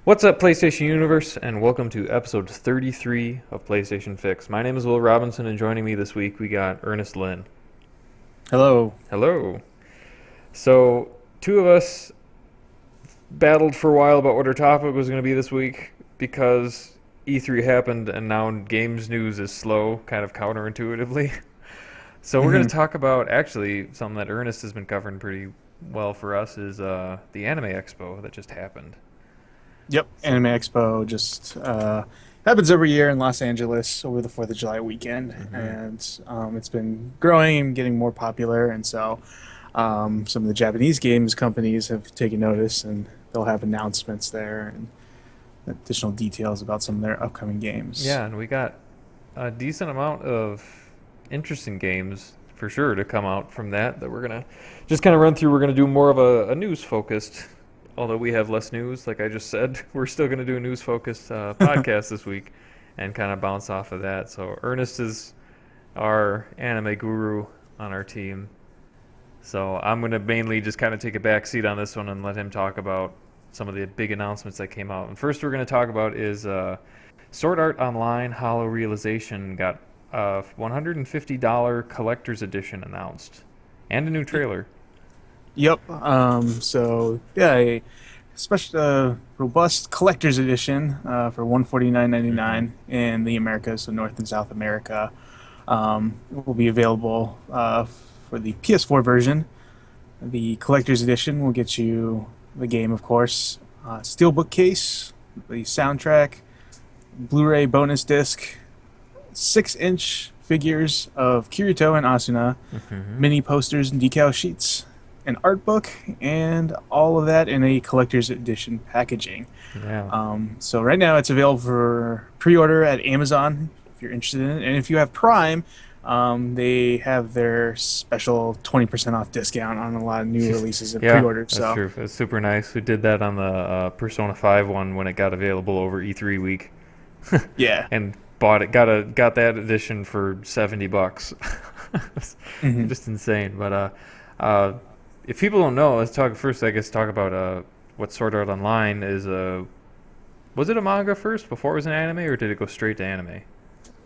What's up, PlayStation Universe, and welcome to episode 33 of PlayStation Fix. My name is Will Robinson, and joining me this week we got Ernest Lynn. Hello. Hello. So, two of us battled for a while about what our topic was going to be this week because E3 happened, and now games news is slow, kind of counterintuitively. So, we're going hmm to talk about actually something that Ernest has been covering pretty well for us is the Anime Expo that just happened. Yep. So, Anime Expo just happens every year in Los Angeles over the 4th of July weekend, mhm. and it's been growing and getting more popular. And so some of the Japanese games companies have taken notice, and they'll have announcements there and additional details about some of their upcoming games. Yeah, and we got a decent amount of interesting games for sure to come out from that we're gonna just kind of run through. We're gonna do more of a news focused, although we have less news. Like I just said, we're still gonna do a news focused podcast this week and kind of bounce off of that. So Ernest is our anime guru on our team. So I'm gonna mainly just kind of take a back seat on this one and let him talk about some of the big announcements that came out. And first we're gonna talk about is Sword Art Online Hollow Realization got a $150 collector's edition announced and a new Y- trailer. Yep. So yeah, a special robust collector's edition for 149.99 Mm-hmm. in the Americas, so North and South America. Will be available for the PS4 version. The collector's edition will get you the game, of course, steelbook case, the soundtrack, Blu-ray bonus disc, 6-inch figures of Kirito and Asuna, Mm-hmm. mini posters and decal sheets, an art book, and all of that in a collector's edition packaging. Yeah. So right now it's available for pre-order at Amazon if you're interested in it, and if you have Prime, they have their special 20% off discount on a lot of new releases and Yeah, pre-orders. that's So true. It's super nice. We did that on the Persona 5 one when it got available over E3 week, yeah. and bought it. Got that edition for $70. It's hmm just insane. But uh, if people don't know, let's talk first. I guess talk about what Sword Art Online is. Was it a manga first before it was an anime, or did it go straight to anime?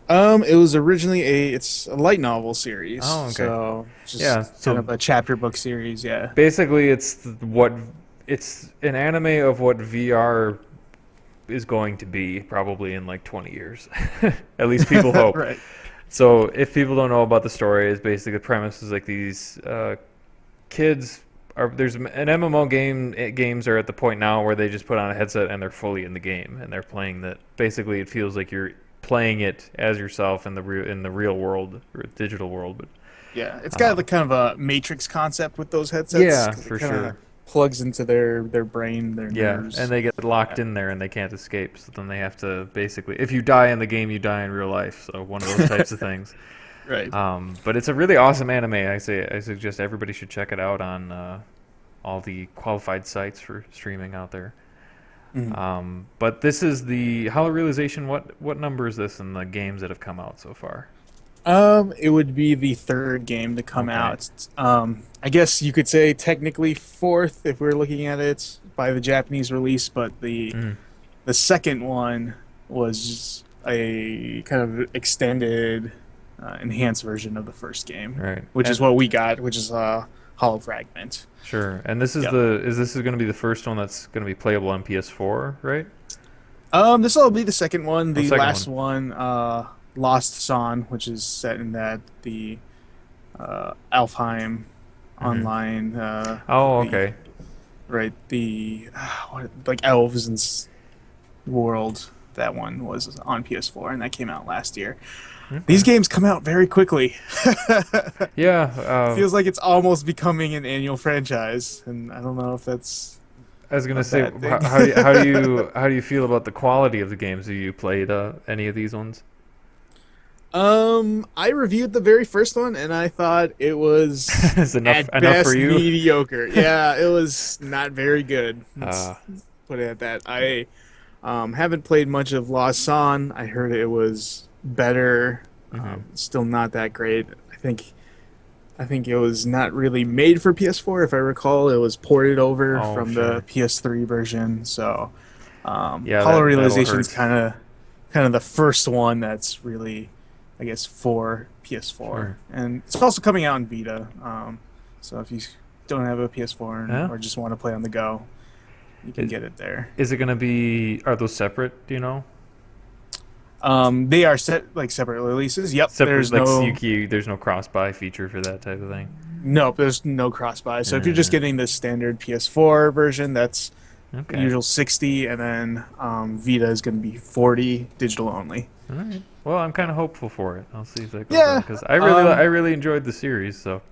It was originally it's a light novel series, Oh, okay. so Yeah. just kind So of a chapter book series. Yeah. basically, it's an anime of what VR is going to be probably in like 20 years. At least people hope. Right. So if people don't know about the story, it's basically the premise is like these kids are there's an MMO games are at the point now where they just put on a headset and they're fully in the game and they're playing that. Basically, it feels like you're playing it as yourself in the real world or digital world. But Yeah, it's got uh, the kind of a matrix concept with those headsets yeah, because it for kind of sure. plugs into their brain, their Yeah, and nerves. they get locked Yeah. in there and they can't escape. So then they have to basically, if you die in the game, you die in real life. So one of those types of things. Right. But it's a really awesome anime. I suggest everybody should check it out on all the qualified sites for streaming out there. Mhm. But this is the Hollow Realization. What number is this in the games that have come out so far? It would be the third game to come Okay. out. I guess you could say technically fourth if we're looking at it by the Japanese release, but the Mm, the second one was a kind of extended, enhanced version of the first game, right. which is And what we got, which is Hollow Fragment. sure. And this is Yep. this is going to be the first one that's going to be playable on PS4, right? This will be the second one. Oh, The second last one. one, Lost Son, which is set in that the Alfheim Hmm. online, Oh, the okay. right the like elves and world. That one was on PS4, and that came out last year. These Okay. games come out very quickly. Yeah. Feels like it's almost becoming an annual franchise, and I don't know if that's I was a gonna say, bad thing. how do you feel about the quality of the games? Have you played any of these ones? I reviewed the very first one and I thought it was Is at enough for best you? mediocre. Yeah, it was not very good. Uh, Let's put it at that. I haven't played much of Lost Son. I heard it was better. mhm. Still not that great. I think it was not really made for PS4. If I recall, it was ported over Oh, from the sure. PS3 version. So Yeah, Hollow that'll Realization's hurt. kind of the first one that's really, I guess, for PS4, Sure. and it's also coming out in Vita. So if you don't have a PS4 Yeah. or just want to play on the go, you can Is, get it there. is it gonna be? Are those separate? Do you know? They are set like separate releases. Yep, Separate, like CQ. There's no cross-buy feature for that type of thing. there's no cross buy. So if you're just Uh, getting the standard PS4 version, that's the okay. usual 60, and then Vita is going to be 40 digital only. All right. Well, I'm kind of hopeful for it. I'll see if that goes well Yeah, because I um, really enjoyed the series. So.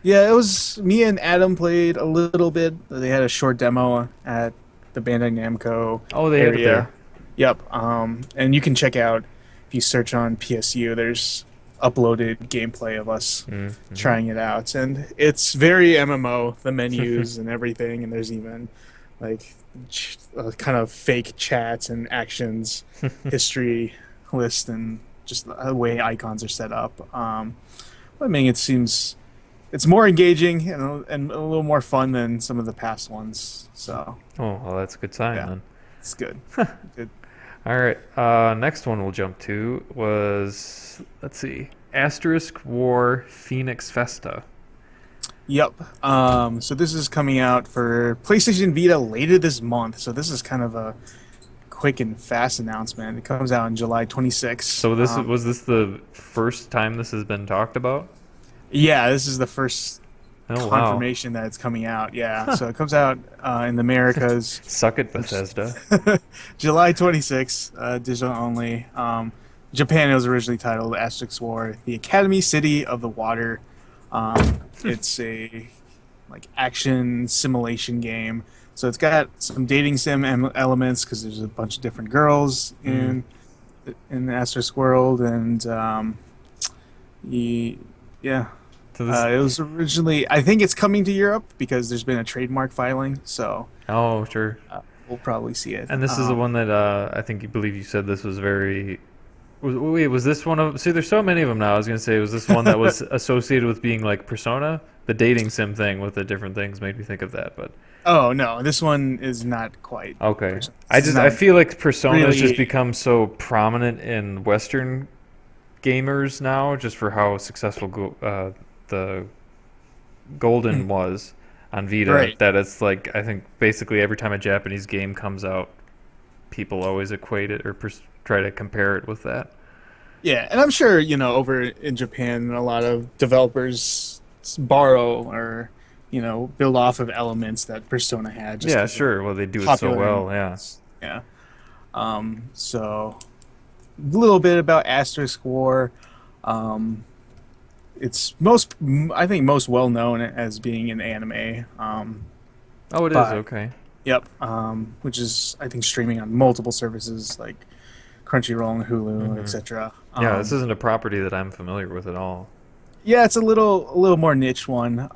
yeah, it was me and Adam played a little bit. They had a short demo at the Bandai Namco Oh, they had it there. area. Yep. And you can check out if you search on PSU. There's uploaded gameplay of us Mm-hmm. trying it out, and it's very MMO. The menus and everything, and there's even like kind of fake chats and actions, history list, and just the way icons are set up. I mean, it seems it's more engaging and a little more fun than some of the past ones. So Oh, well, that's a good sign yeah, then. it's good. Good. All right. Next one we'll jump to was, let's see, Asterisk War Phoenix Festa. Yep. So this is coming out for PlayStation Vita later this month. So this is kind of a quick and fast announcement. It comes out on July 26th. So was this the first time this has been talked about? Yeah, this is the first Oh wow. confirmation that it's coming out. Yeah, so it comes out in the Americas Suck it, Bethesda. July 26th, digital only. Japan, it was originally titled Asterix War: The Academy City of the Water. It's a like action simulation game. So it's got some dating sim elements because there's a bunch of different girls Mm. in the Asterix world, and yeah. So this. It was originally, I think it's coming to Europe because there's been a trademark filing, so Oh sure. we'll probably see it. And this is the one that I think you believe you said this was very. Wait, was this one of? See, there's so many of them now. I was gonna say, was this one that was associated with being like Persona? The dating sim thing with the different things made me think of that, but Oh no, this one is not quite. okay. This is I not feel like Persona has just really. become so prominent in Western gamers now, just for how successful the Golden was on Vita. Right. That it's like I think basically every time a Japanese game comes out, people always equate it or try to compare it with that. Yeah, and I'm sure over in Japan, a lot of developers borrow or build off of elements that Persona had just Yeah, because they're sure. Well, they do it so popular. well. Yeah. Yeah. So a little bit about Asterisk War. Um, it's I think most well known as being an anime. Oh, it is But okay. yep, which is I think streaming on multiple services like Crunchyroll and Hulu, Hmm. etc. Yeah, this isn't a property that I'm familiar with at all. Yeah, it's a little more niche one.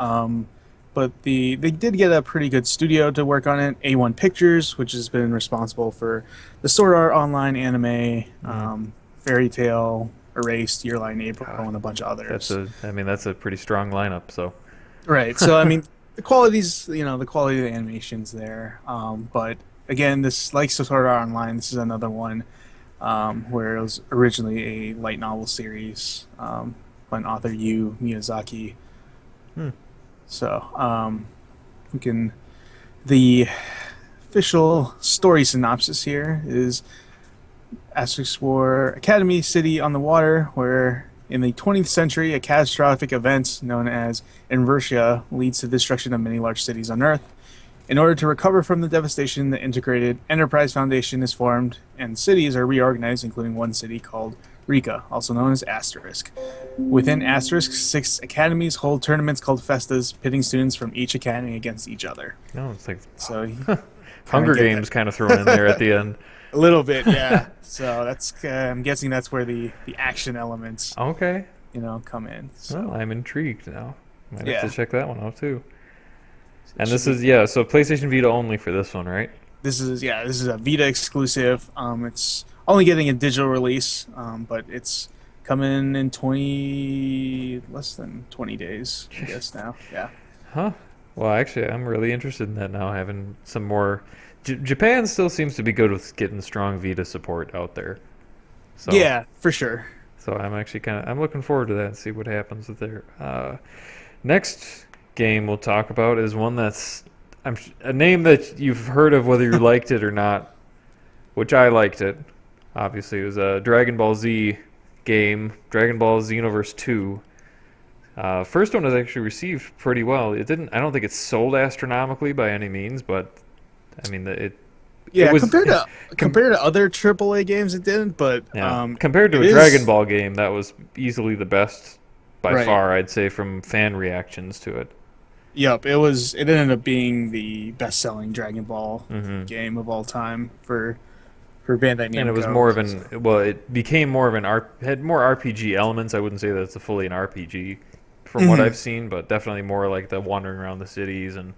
But they did get a pretty good studio to work on it. A1 Pictures, which has been responsible for the Sword Art Online anime, Mm. Fairy Tail, Erased, Your Lie in April, God, and a bunch of others. I mean, that's a pretty strong lineup. So, Right. So I mean, the quality of the animation's there. But again, this like Sword Art Online, this is another one where it was originally a light novel series by an author Yu Miyazaki. hmm. So we can. The official story synopsis here is Asterix War Academy City on the Water, where in the 20th century, a catastrophic event known as Inversia leads to the destruction of many large cities on Earth. In order to recover from the devastation, the Integrated Enterprise Foundation is formed, and cities are reorganized, including one city called Rika, also known as Asterisk. Within Asterisk, 6 academies hold tournaments called Festas, pitting students from each academy against each other. No, it's like So you kind Hunger of get Games kind of thrown in there at the end. a little bit, yeah. So that's I'm guessing that's where the action elements Okay. come in. So Well, I'm intrigued now. Might have yeah, to check that one out too. it And should this be. is yeah, so PlayStation Vita only for this one, right? This is a Vita exclusive. It's only getting a digital release, but it's coming in 20 less than 20 days, I guess now. Yeah. Huh. Well, actually, I'm really interested in that now, having some more Japan still seems to be good with getting strong Vita support out there. So Yeah, for sure. so I'm actually I'm looking forward to that and see what happens with there. Next game we'll talk about is one that's a name that you've heard of whether you liked it or not, which I liked it. Obviously, it was a Dragon Ball Z game, Dragon Ball Xenoverse 2. First one was actually received pretty well. It didn't. I don't think it sold astronomically by any means, but I mean, it Yeah, was compared to other AAA games, it didn't. But yeah, compared to it a Dragon is Ball game, that was easily the best by right. far. I'd say from fan reactions to it. Yep, it was. It ended up being the best-selling Dragon Ball Hmm. game of all time for Bandai And it was Namco. more of So, an well, it became more of an had more RPG elements. I wouldn't say that it's fully an RPG from what mhm. I've seen, but definitely more like the wandering around the cities and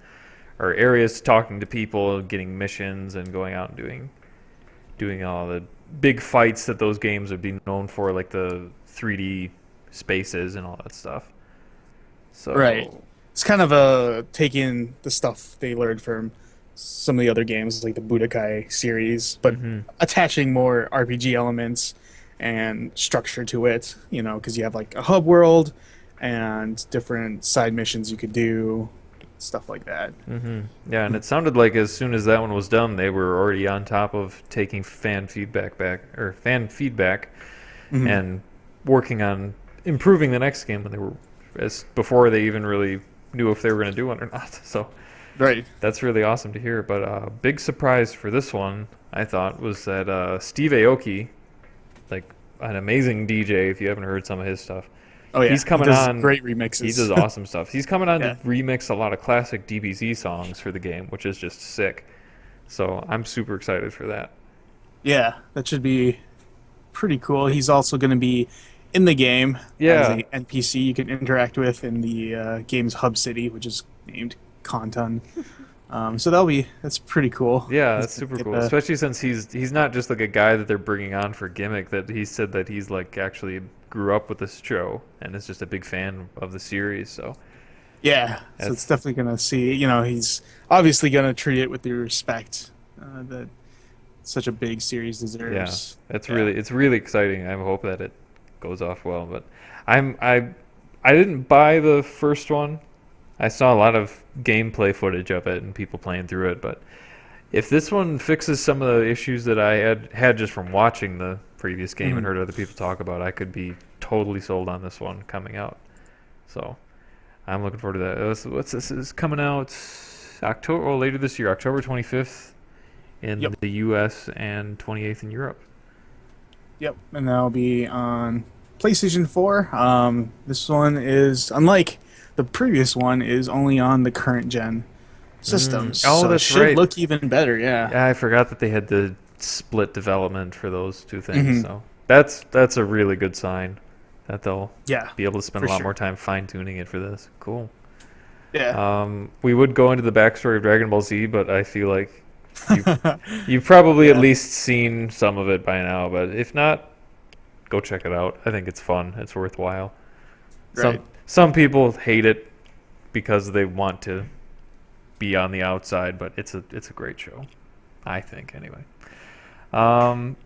or areas, talking to people, getting missions, and going out and doing all the big fights that those games would be known for, like the 3D spaces and all that stuff. Right. So, It's kind of taking the stuff they learned from some of the other games, like the Budokai series, but hmm attaching more RPG elements and structure to it. You know, because you have like a hub world and different side missions you could do, stuff like that. yeah, and it sounded like as soon as that one was done, they were already on top of taking fan feedback Mhm. and working on improving the next game when they were as before they even really knew if they were going to do one or not. So Right. that's really awesome to hear. But big surprise for this one, I thought, was that Steve Aoki, like an amazing DJ, if you haven't heard some of his stuff, Oh yeah, he's he coming does on. great He does remixes. awesome stuff. He's coming on to Yeah. remix a lot of classic DBZ songs for the game, which is just sick. So I'm super excited for that. Yeah, that should be pretty cool. He's also going to be in the game as Yeah, a NPC you can interact with in the game's hub city, which is named Kanton. So that's pretty cool. yeah, He's that's gonna super get cool. the Especially since he's not just like a guy that they're bringing on for gimmick. That he said that he's like actually grew up with this show and is just a big fan of the series. So yeah. So it's that's definitely going to see. You know, he's obviously going to treat it with the respect that such a big series yeah, deserves. that's Yeah. really it's really exciting. I hope that it goes off well. But I'm I didn't buy the first one. I saw a lot of gameplay footage of it and people playing through it, but if this one fixes some of the issues that I had just from watching the previous game and Mhm. heard other people talk about, I could be totally sold on this one coming out. So I'm looking forward to that. What's this is coming out October later this year, October 25th in Yep. the U.S. and 28th in Europe. Yep. And that'll be on PlayStation 4. This one is unlike the previous one is only on the current gen systems, Oh, so it that's should right. look even better. Yeah. Yeah, I forgot that they had the split development for those two things. Hmm. So that's a really good sign that they'll Yeah, be able to spend for a lot more sure. time fine tuning it for this. Cool. Yeah. We would go into the backstory of Dragon Ball Z, but I feel like you you've probably at Yeah. least seen some of it by now. But if not, go check it out. I think it's fun. It's worthwhile. Some Right. some people hate it because they want to be on the outside, but it's a great show. I think anyway. Um,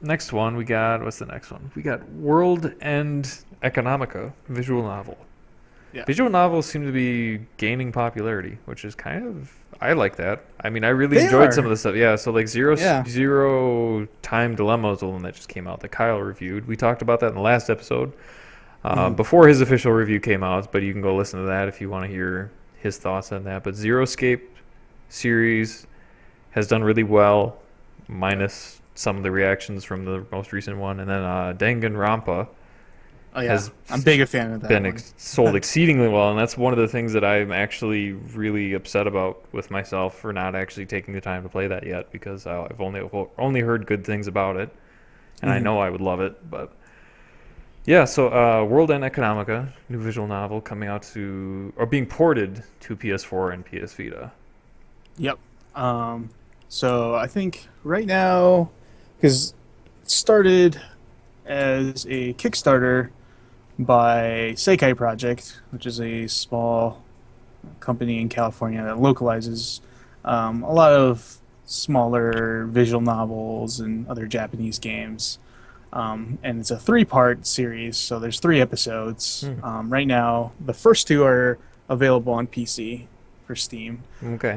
Next one we got what's the next one? We got World End Economica visual novel. Yeah. Visual novels seem to be gaining popularity, which is kind of I like that. I mean, I really They enjoyed some of are. the stuff. Yeah, so like Yeah. Zero Time Dilemma is the one that just came out that Kyle reviewed. We talked about that in the last episode Hmm. before his official review came out, but you can go listen to that if you want to hear his thoughts on that. But Zero Escape series has done really well, minus some of the reactions from the most recent one, and then Danganronpa Oh yeah. has I'm big a fan of that been one. sold exceedingly well, and that's one of the things that I'm actually really upset about with myself for not actually taking the time to play that yet because I've only heard good things about it, and I Hmm. know I would love it. But yeah, so World End Economica, new visual novel coming out to or being ported to PS4 and PS Vita. Yep. So I think right now, because it started as a Kickstarter by Sekai Project, which is a small company in California that localizes a lot of smaller visual novels and other Japanese games. And it's a three-part series, so there's three episodes. Hmm. Right now, the first two are available on PC for Steam. Okay.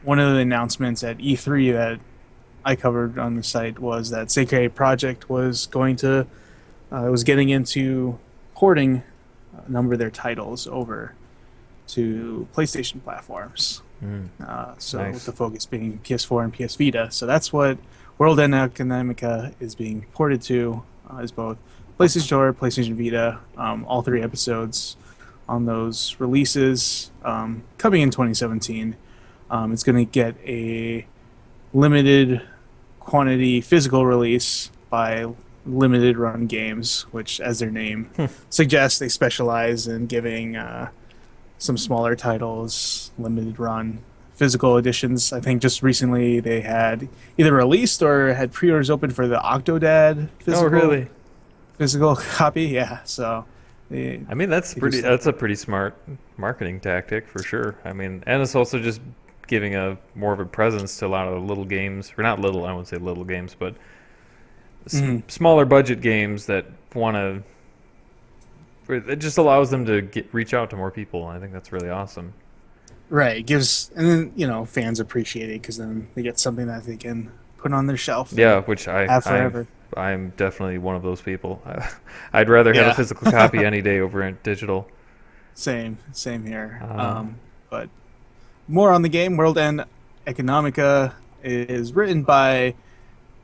One of the announcements at E3 that I covered on the site was that Seikei Project was was getting into porting a number of their titles over to PlayStation platforms. Hmm. So Nice. with the focus being PS4 and PS Vita. So that's what World End Economica is being ported to, is both PlayStation Store, PlayStation Vita, all three episodes on those releases coming in 2017. It's going to get a limited quantity physical release by Limited Run Games, which, as their name suggests, they specialize in giving some smaller titles limited run physical editions. I think just recently they had either released or had pre-orders open for the Octodad Oh, really? physical copy. Yeah, so I mean, that's a pretty smart marketing tactic for sure. I mean, and it's also just giving a more of a presence to a lot of the little games, or not little, I wouldn't say little games, but smaller budget games that want to. It just allows them to reach out to more people. I think that's really awesome. right, it gives, and then fans appreciate it because then they get something that they can put on their shelf. Yeah, which have forever. I'm definitely one of those people. I'd rather have a Yeah. physical copy any day over digital. Same here. Um, But more on the game. World End Economica is written by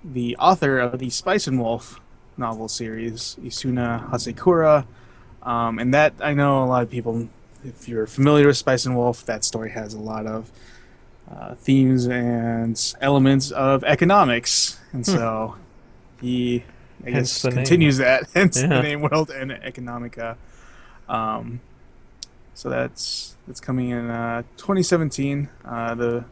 the author of the Spice and Wolf novel series, Isuna Hasekura. And that, I know a lot of people, if you're familiar with Spice and Wolf, that story has a lot of themes and elements of economics. And so he, I Hence guess, the name. continues that, hence Yeah. the name World End Economica. So that's coming in 2017. The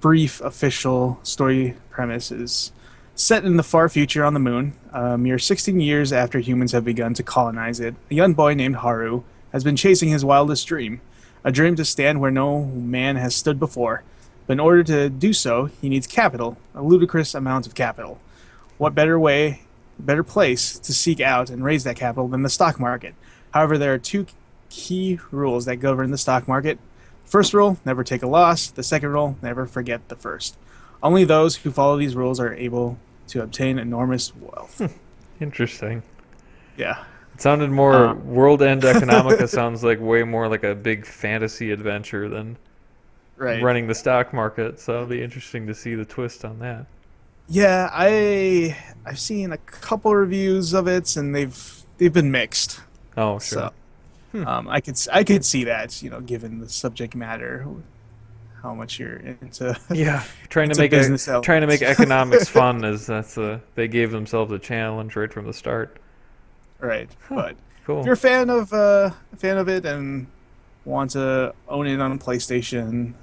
brief official story premise is set in the far future on the moon. A mere 16 years after humans have begun to colonize it, a young boy named Haru has been chasing his wildest dream, a dream to stand where no man has stood before. But in order to do so, he needs capital, a ludicrous amount of capital. What better place to seek out and raise that capital than the stock market? However, there are two key rules that govern the stock market. First rule, never take a loss. The second rule, never forget the first. Only those who follow these rules are able to obtain enormous wealth. Interesting. Yeah. It sounded more World End Economica sounds like way more like a big fantasy adventure than Right. running the stock market. So it'll be interesting to see the twist on that. Yeah, I've seen a couple reviews of it and they've been mixed. Oh, sure. So I could see that, given the subject matter, how much you're into. Yeah, trying It's to a make business trying to make element. economics fun they gave themselves a challenge right from the start. Right. But Cool. if you're a fan of it and want to own it on PlayStation,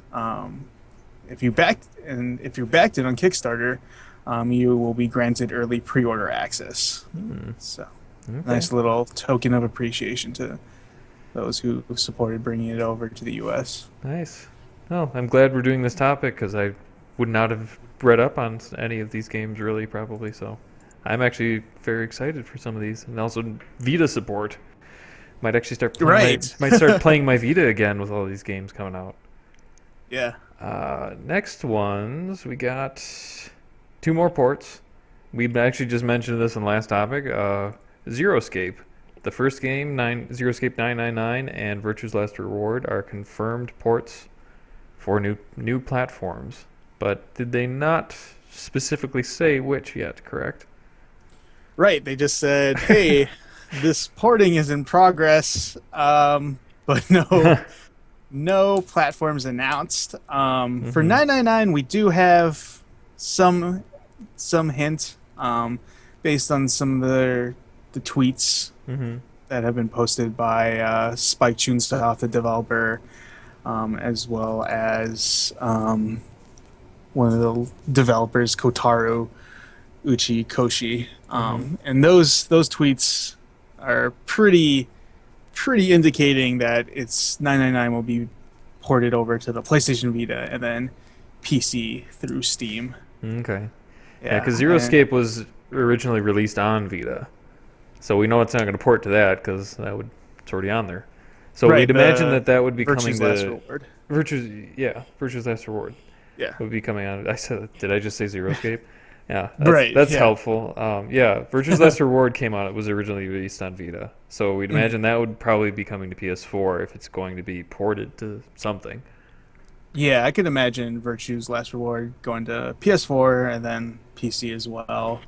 if you backed it on Kickstarter, you will be granted early pre-order access. So Okay. nice little token of appreciation to those who supported bringing it over to the U.S. Nice. Oh, I'm glad we're doing this topic because I would not have read up on any of these games really, probably. So I'm actually very excited for some of these, and also Vita support. Might actually start playing Right. might start playing my Vita again with all these games coming out. Yeah. Next ones, we got two more ports. We actually just mentioned this in the last topic. Zeroscape. The first game, Zeroscape 999 and Virtue's Last Reward are confirmed ports for new platforms. But did they not specifically say which yet, correct? Right. They just said, "Hey, this porting is in progress, but no platforms announced." For 999, we do have some hint based on some of the tweets that have been posted by Spike Chunsoft, the developer, as well as one of the developers, Kotaro Uchi Koshi. And those tweets are pretty indicating that it's 999 will be ported over to the PlayStation Vita, and then PC through Steam. Okay. Yeah, Yeah, because Zero and Escape was originally released on Vita, so we know it's not going to port to that because it's already on there. So right, we'd imagine the that that would be coming Virtue's Last to Reward. Virtue's Last Reward Yeah, would be coming on. Did I just say Zero Escape? Yeah, right. that's Yeah. helpful. Yeah, Virtue's Last Reward came out. It was originally released on Vita, so we'd Mhm. imagine that would probably be coming to PS4 if it's going to be ported to something. Yeah, I could imagine Virtue's Last Reward going to PS4 and then PC as well.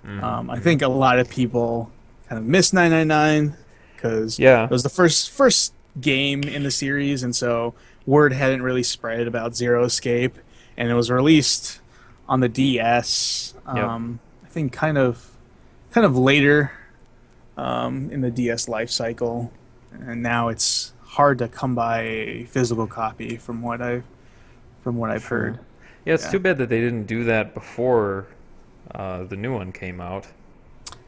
I Mm-hmm. think a lot of people kind of miss 999 because Yeah. it was the first game in the series, and so word hadn't really spread about Zero Escape, and it was released on the DS. Yep. I think kind of later in the DS life cycle, and now it's hard to come by a physical copy from what I've heard. Sure. Yeah, it's Yeah. too bad that they didn't do that before the new one came out.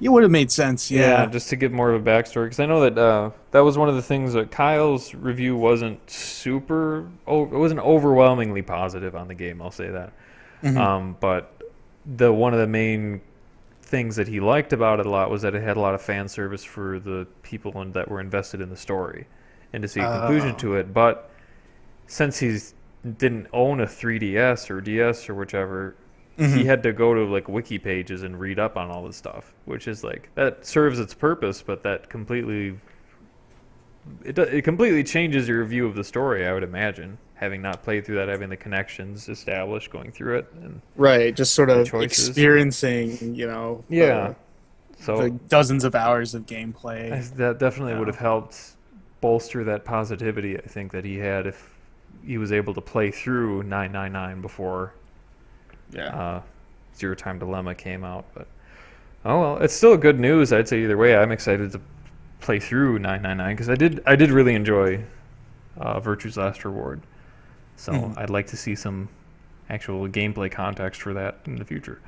It would have made sense, Yeah, yeah. just to give more of a backstory, because I know that that was one of the things that Kyle's review wasn't it wasn't overwhelmingly positive on the game. I'll say that. Mhm. But the one of the main things that he liked about it a lot was that it had a lot of fan service for the people that were invested in the story, and to see a conclusion Oh. to it. But since he's didn't own a 3DS or DS or whichever, he Mhm. had to go to like wiki pages and read up on all this stuff, which is like that serves its purpose, but that it completely changes your view of the story. I would imagine, having not played through that, having the connections established, going through it, and Right, just sort the of choices. experiencing, Yeah, the so dozens of hours of gameplay. that definitely would Yeah. have helped bolster that positivity. I think that he had if he was able to play through 999 before Yeah. uh, Zero Time Dilemma came out. But oh well, it's still good news. I'd say either way. I'm excited to play through 999 because I did really enjoy Virtue's Last Reward. So Mhm. I'd like to see some actual gameplay context for that in the future.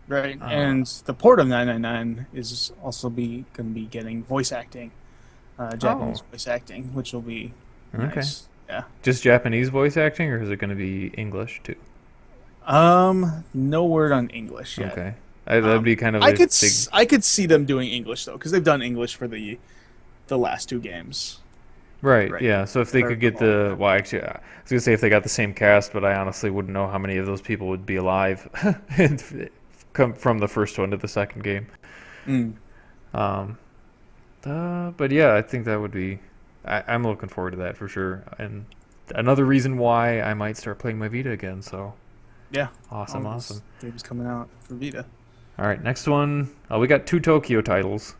Right. Uh, And the port of 999 is also going to be getting voice acting, Japanese oh, voice acting, which will be okay. nice. Yeah. Just Japanese voice acting, or is it going to be English too? No word on English yet. Okay, that'd be kind of I a could big. I could see them doing English though, because they've done English for the last two games. Right, Right. yeah. So if they Or- could get well, actually, I was gonna say if they got the same cast, but I honestly wouldn't know how many of those people would be alive and come from the first one to the second game. Mm. Um, but yeah, I think that would be. I'm looking forward to that for sure, and another reason why I might start playing my Vita again. So Yeah. awesome, All these awesome. games coming out for Vita. All right, next one. Oh, we got two Tokyo titles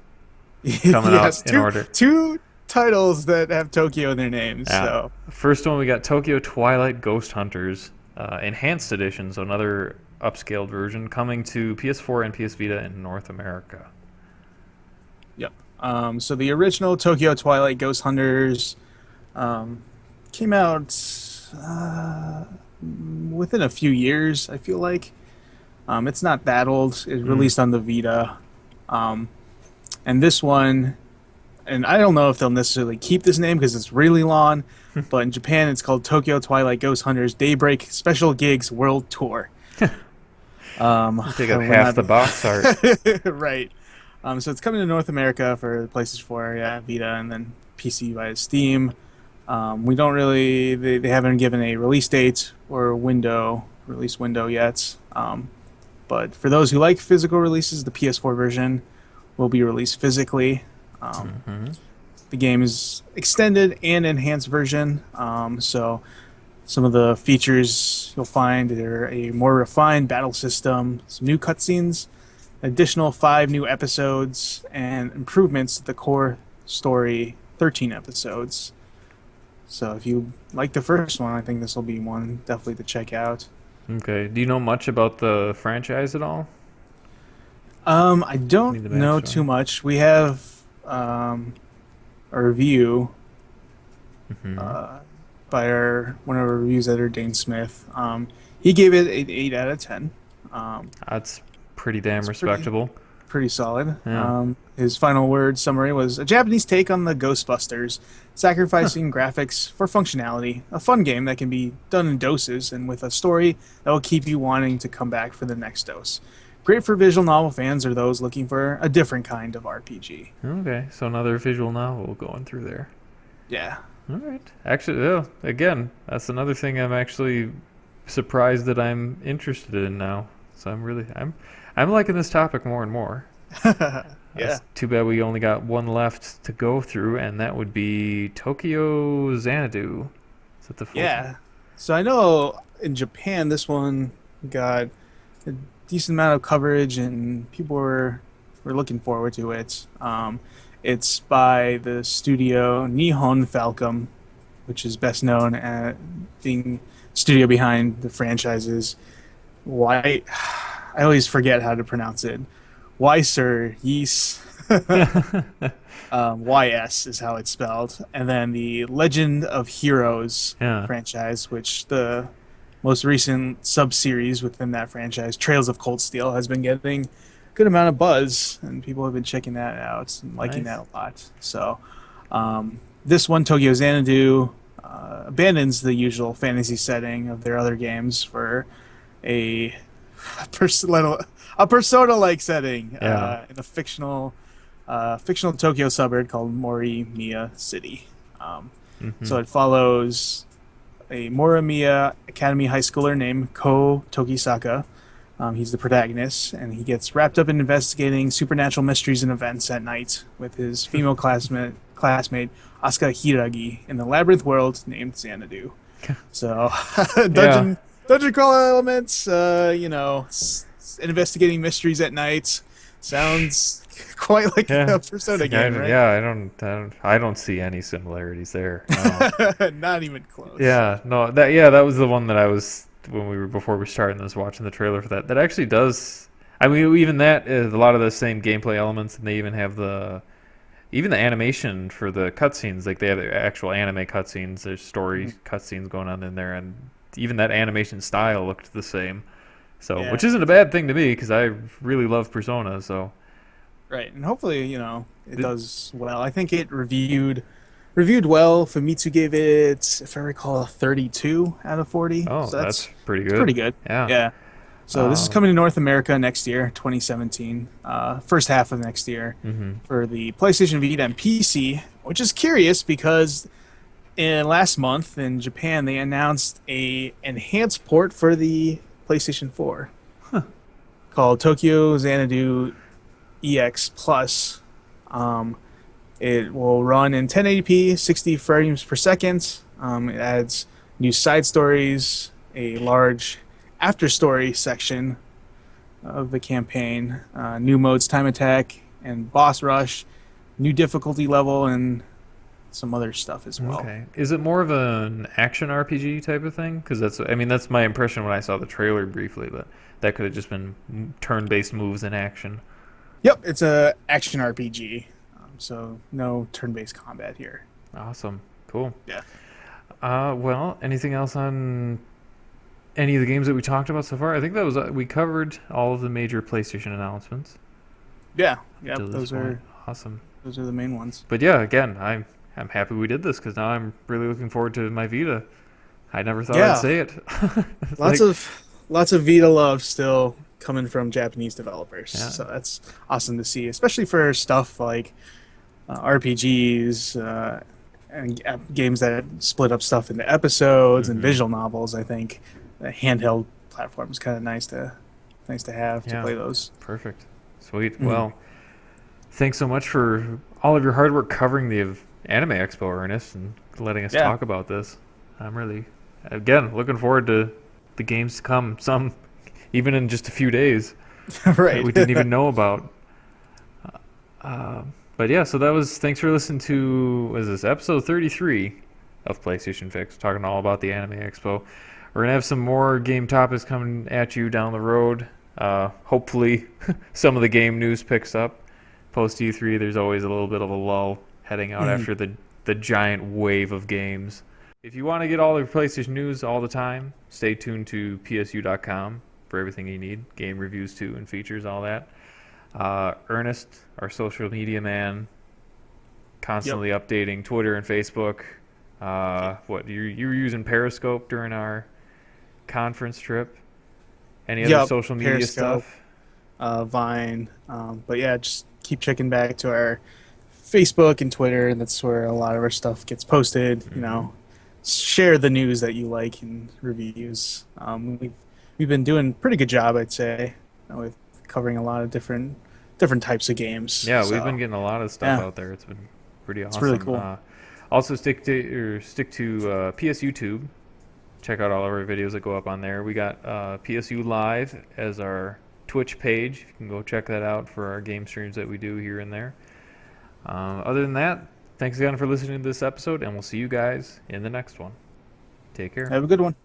coming Yes, out in order. two titles that have Tokyo in their names. Yeah. So First one, we got Tokyo Twilight Ghost Hunters Enhanced Edition, so another upscaled version coming to PS4 and PS Vita in North America. yep. So the original Tokyo Twilight Ghost Hunters came out within a few years. I feel like it's not that old. It released on the Vita, and this one. And I don't know if they'll necessarily keep this name because it's really long, but in Japan it's called Tokyo Twilight Ghost Hunters Daybreak Special Gigs World Tour. Take up we're half not- the box art. right. So it's coming to North America for PlayStation 4, yeah, Vita, and then PC via Steam. We don't really, they haven't given a release date or release window yet. But for those who like physical releases, the PS4 version will be released physically. Mhm. The game is extended and enhanced version, so some of the features you'll find are a more refined battle system, some new cutscenes, additional 5 new episodes, and improvements to the core story, 13 episodes. So if you like the first one, I think this will be one definitely to check out. Okay. Do you know much about the franchise at all? I don't Need the know backstory. too much. We have a review Mhm. by one of our reviews editor, Dane Smith. He gave it an 8 out of 10. That's pretty damn it's respectable. pretty solid. Yeah. His final word summary was a Japanese take on the Ghostbusters, sacrificing graphics for functionality. A fun game that can be done in doses and with a story that will keep you wanting to come back for the next dose. Great for visual novel fans or those looking for a different kind of RPG. Okay, so another visual novel going through there. Yeah. All right. Actually, again, that's another thing I'm actually surprised that I'm interested in now. So I'm liking this topic more and more. Yeah. It's too bad we only got one left to go through, and that would be Tokyo Xanadu. Is that the full Yeah. So I know in Japan this one got a decent amount of coverage and people were looking forward to it. It's by the studio Nihon Falcom, which is best known as being studio behind the franchises. Why I always forget how to pronounce it. Weiser Yees. YS is how it's spelled. And then the Legend of Heroes Yeah. franchise, which the most recent sub-series within that franchise, Trails of Cold Steel, has been getting a good amount of buzz, and people have been checking that out and liking Nice. that a lot. So this one, Tokyo Xanadu, abandons the usual fantasy setting of their other games for a persona-like setting Yeah. in a fictional Tokyo suburb called Morimiya City. So it follows a Morimiya Academy high schooler named Ko Tokisaka. He's the protagonist, and he gets wrapped up in investigating supernatural mysteries and events at night with his female classmate Asuka Hiragi in the labyrinth world named Xanadu. So, dungeon crawl elements, investigating mysteries at night. Sounds quite like a Persona game, right? Yeah, I don't see any similarities there. No. Not even close. Yeah, no, that was the one that I was before we started this watching the trailer for that. That actually does. I mean, even that is a lot of the same gameplay elements, and they even have the animation for the cutscenes. Like they have the actual anime cutscenes. There's story cutscenes going on in there, and even that animation style looked the same. So, Yeah. which isn't a bad thing to me because I really love Persona. So, Right, and hopefully, it does well. I think it reviewed well. Famitsu gave it, if I recall, a 32 out of 40. oh, So that's pretty it's good. pretty good. Yeah. Yeah. So this is Um, coming to North America next year, 2017, first half of next year for the PlayStation Vita and PC, which is curious because last month in Japan they announced a enhanced port for the PlayStation 4 called Tokyo Xanadu EX Plus. It will run in 1080p, 60 frames per second. It adds new side stories, a large after story section of the campaign, new modes, time attack and boss rush, new difficulty level, and some other stuff as well. Okay. Is it more of an action RPG type of thing? Because that's my impression when I saw the trailer briefly, but that could have just been turn-based moves in action. Yep, it's a action RPG, so no turn-based combat here. Awesome. Cool. Yeah. Well, anything else on any of the games that we talked about so far? I think that was we covered all of the major PlayStation announcements. Yeah, to this those point. are Awesome. the main ones. But yeah, again, I'm happy we did this because now I'm really looking forward to my Vita. I never thought Yeah. I'd say it. Lots of Vita love still coming from Japanese developers. Yeah. So that's awesome to see, especially for stuff like RPGs and games that split up stuff into episodes and visual novels. I think the handheld platform is kind of nice to have to play those. Perfect. Sweet. Well, thanks so much for all of your hard work covering the Anime Expo, Ernest, and letting us talk about this. I'm really, again, looking forward to the games to come, some even in just a few days Right. that we didn't even know about. But yeah, so thanks for listening to, what is this, episode 33 of PlayStation Fix, talking all about the Anime Expo. We're going to have some more game topics coming at you down the road. Hopefully some of the game news picks up. Post E3, there's always a little bit of a lull heading out after the giant wave of games. If you want to get all your PlayStation news all the time, stay tuned to psu.com for everything you need. Game reviews too and features, all that. Ernest, our social media man, constantly updating Twitter and Facebook. What you were using Periscope during our conference trip? Any other Yep, social media Periscope, stuff? Vine. But yeah, just keep checking back to our Facebook and Twitter, and that's where a lot of our stuff gets posted. Hmm. Share the news that you like and reviews. We've been doing a pretty good job, I'd say, with covering a lot of different types of games. Yeah, we've been So getting a lot of stuff yeah, out there. It's been pretty it's really awesome. cool. Also, stick to PS YouTube. Check out all of our videos that go up on there. We got PSU Live as our Twitch page. You can go check that out for our game streams that we do here and there. Other than that, thanks again for listening to this episode, and we'll see you guys in the next one. Take care. Have a good one.